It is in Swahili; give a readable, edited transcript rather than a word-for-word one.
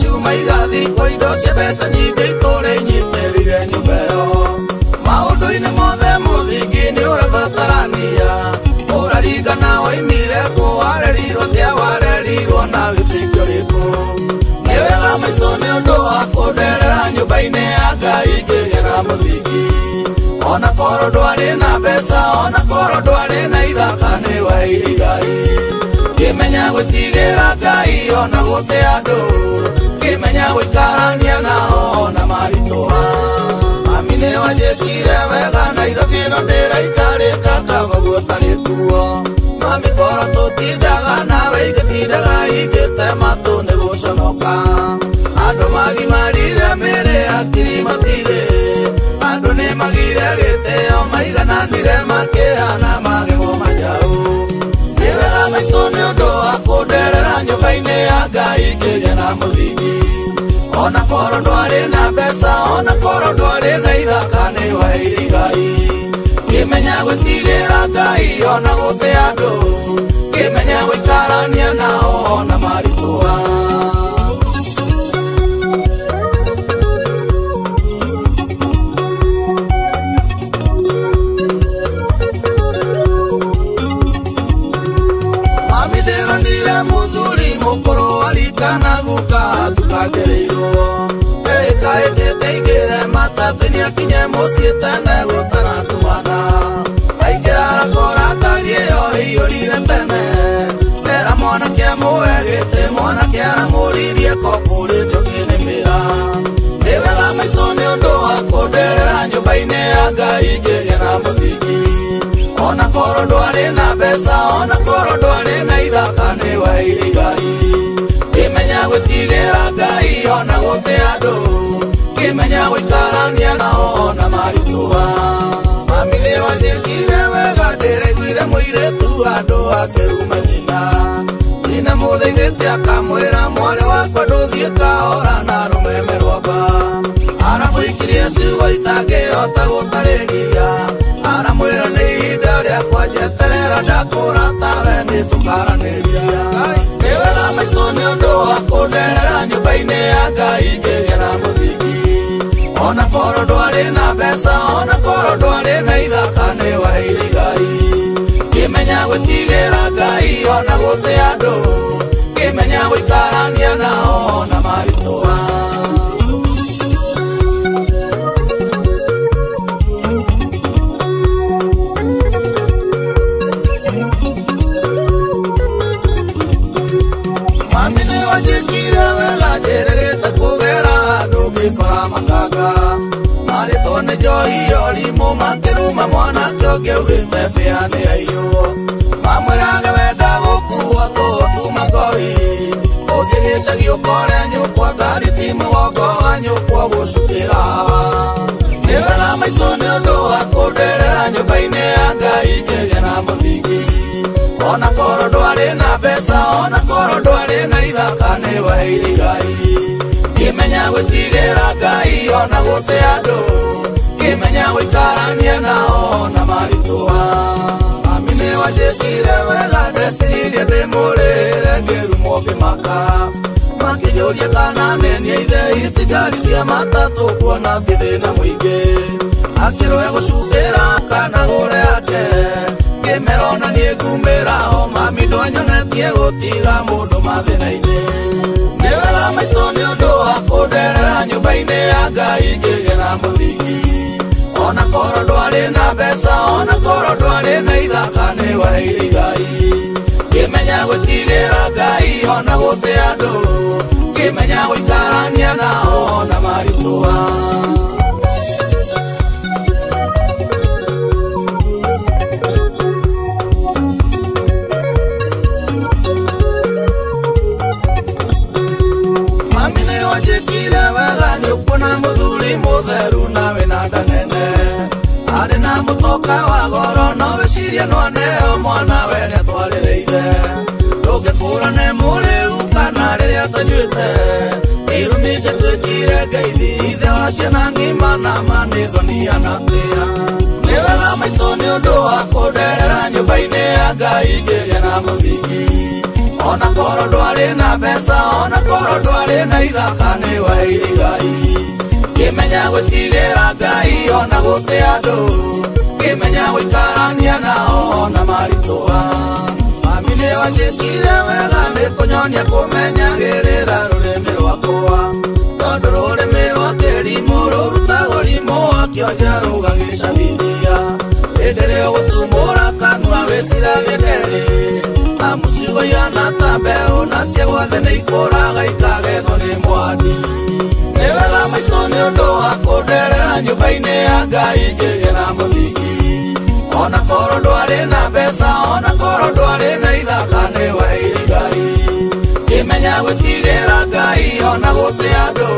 cuma igathi kwa indo cia mbeca nyingĩ itũũre inyiitĩrire nyũmba ĩyo maũndũ-inĩ mothe mũthingi nĩ ũrabatarania ũraringana waimire kũ warerirwo atĩa warerirwo na wĩtĩkio rĩkũ nĩ wega maitũ nĩ ũndũ wa kũnderera nyũmba-inĩ ya Ngai ngĩgĩa na mũthingi ona korwo ndwarĩ na mbeca ona korwo ndwarĩ na ithaka nĩ waheire Ngai ngĩmenya gwĩtigĩra Ngai ona gũtĩa andũ ngĩmenya gũikarania nao ona maritũha mami nĩ wanjĩkire wega Nairobi ĩno ndĩraikarĩka kaba guotarĩ kuo mami korwo tũtindaga nawe ingĩtindaga ingĩte matũ nĩ gũconoka andũ magimarire mĩrĩ akiri matirĩ andũ nĩ magire gĩtĩo maigananire makĩhana magego manjaũ nĩ wega maitũ nĩ ũndũ wa kũnderera nyũmba-inĩ ya Ngai ngĩgĩa na mũthingi ona korwo ndwarĩ na mbeca ona korwo ndwarĩ na ithaka nĩ waheire Ngai ngĩmenya gwĩtigĩra Ngai ona gũtĩa andũ ngĩmenya gũikarania nao ona maritũha mami ndĩronire mũthuri mũkũrũ arikana guka tukangereirwo ĩkaĩkĩte igĩre matatũ-inĩ akinye mũciĩ tene gũtanatumana aingĩra arakora ngari ĩyo ĩiyũrire tene era mwanake amũhe gĩtĩ mwanake aramũririe kokũrĩtio kĩnĩmĩra nĩ wega maitũ nĩ ũndũ wa kũnderera nyũmba-inĩ ya Ngai ngĩgĩa na mũthingi ona korwo ndwarĩ na mbeca ona korwo ndwarĩ na ithaka nĩ waheire Ngai ngĩmenya gwĩtigĩra Ngai ona gũtĩa andũ ngĩmenya gũikarania nao ona maritũha mami nĩ wanjĩkire wega ndĩraiguire mũirĩtu andũ akĩruma nyina mũthaithĩte akamwĩra mwarĩ wakwa ndũthiĩ kahora na rũmeme rwamba aramũikirie ciugo itangĩhota gũtarĩria aramwĩra nĩ ihinda rĩakwa njeterera ndakũra tawe nĩ tũkaranĩria nĩ wega maitũ nĩ ũndũ wa kũnderera nyũmba-inĩ ya Ngai ngĩgĩa na mũthingi ona korwo ndwarĩ na mbeca ona korwo ndwarĩ na ithaka nĩ waheire Ngai ngĩmenya gwĩtigĩra Ngai ona gũtĩa andũ ngĩmenya gũikarania nao ona maritũha mami nĩ wanjĩkire wega njĩrĩgĩte kũgera andũ ngĩkora makanga marĩtwo nĩ njohi orimũ makĩruma mwanake ũngĩ augĩte bĩa nĩ aiyũ mamwĩrage wenda gũkuo tũtuma ngori ũthiĩ gĩcagi ũkore nyũkwa ngari ti mũgongo wa nyũkwa gũcukĩra nĩ wega maitũ nĩ ũndũ wa kũnderera nyũmba-inĩ ya Ngai ngĩgĩa na mũthingi ona korwo ndwarĩ na mbeca ona korwo ndwarĩ na ithaka nĩ waheire Ngai ngĩmenya gwĩtigĩra Ngai ona gũtĩa andũ ngĩmenya gũikarania nao ona maritũha mami nĩ wanjĩkire wega ndeciririe ndĩmũrĩre ngĩrumwo ngĩmaka makĩnjũria kana nenia ithe ici ngari cia matatũ kuona ci thĩna mũingĩ akĩrũe gũcukĩra kana gũre ake ngĩmera ona niĩ ngumĩra ho mami ndwanyonetie gũtiga mũndũ mathĩna-inĩ nĩ wega maitũ nĩ ũndũ wa kũnderera nyũmba-inĩ ya Ngai ngĩgĩa na mũthingi ona korwo ndwarĩ na mbeca ona korwo ndwarĩ na ithaka nĩ waheire Ngai ngĩmenya gwĩtigĩra Ngai ona gũtĩa andũ ngĩmenya gũikarania nao ona maritũha mami nĩ wanjĩkire wega nĩ ũkuona mũthuri mũtheru nawe na nda nene arĩ na mũtoka wa goro no wĩcirie no aneo mwana we nĩ atwarĩrĩire ndũngĩkũra nĩ mũrĩu kana rĩrĩa atanyuĩte irũmice twĩkire ngeithi ithe wa ciana ng'ima na manĩthonia na tĩa nĩ wega maitũ nĩ ũndũ wa kũnderera nyũmba-inĩ ya Ngai ngĩgĩa na mũthingi ona korwo ndwarĩ na mbeca ona korwo ndwarĩ na ithaka nĩ waheire Ngai ngĩmenya gwĩtigĩra Ngai ona gũtĩa andũ ngĩmenya gũikarania nao ona maritũha mami nĩ wanjĩkire wega nĩ kũnyonia kũmenyagĩrĩra rũrĩmĩ rwakwa tondũ rũrĩmĩ rwa kĩrimũ rũrutagwo rimũ wakĩonja rũgagĩcabithia hĩndĩ ĩrĩa ũgũtumũra kanua wĩciragie kerĩ na mũcigo ihana ta mbeũ na cia guothe nĩ ikũraga ikagethwo nĩ mwandi nĩ wega maitũ nĩ ũndũ wa kũnderera nyũmba-inĩ ya Ngai ngĩgĩa na mũthingi ona korwo ndwarĩ na mbeca ona korwo ndwarĩ na ithaka nĩ waheire Ngai ngĩmenya gwĩtigĩra Ngai ona gũtĩa andũ